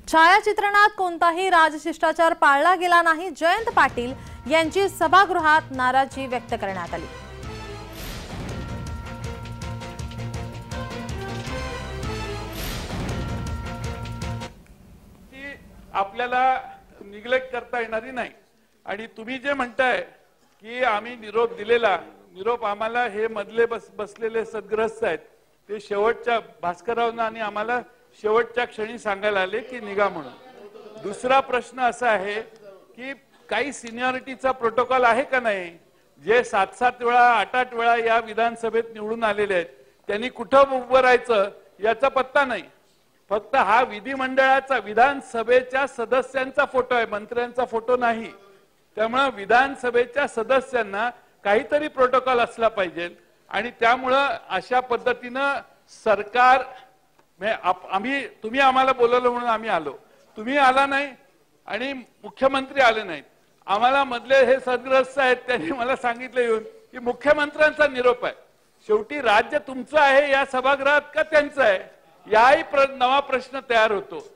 छायाचित्रणात कोणताही राजशिष्टाचार पाळला गेला नाही। जयंत पाटील यांची सभागृहात नाराजी व्यक्त करण्यात आली। आपल्याला निग्लेक्ट करता येणारी नाही। आणि तुम्ही जे म्हणताय की आम्ही निरोप दिलेला, निरोप आम्हाला हे मधले बसलेले सद्ग्रस्त आहेत ते शेवटच्या भास्कररावांना आणि आम्हाला शेवटच्या क्षणी सांगायला आले की निघा म्हणून। दुसरा प्रश्न असा आहे की काही सिनियरिटीचा प्रोटोकॉल आहे का नाही? जे 7-7 वेळा 8-8 वेळा या विधानसभेत निवडून आलेले आहेत त्यांनी कुठं उभं राहायचं याचा पत्ता नाही। फक्त हा विधिमंडळाचा विधानसभेच्या सदस्यांचा फोटो आहे, मंत्र्यांचा फोटो नाही। त्यामुळे विधानसभेच्या सदस्यांना काहीतरी प्रोटोकॉल असला पाहिजे आणि त्यामुळे अशा पद्धतीनं सरकार तुम्ही आम्हाला बोलवलं म्हणून आम्ही आलो, तुम्ही आला नाही आणि मुख्यमंत्री आले नाहीत। आम्हाला मधले हे सद्ग्रस्त आहेत त्यांनी मला सांगितलं येऊन की मुख्यमंत्र्यांचा निरोप आहे। शेवटी राज्य तुमचं आहे या सभागृहात का त्यांचं आहे याही नवा प्रश्न तयार होतो।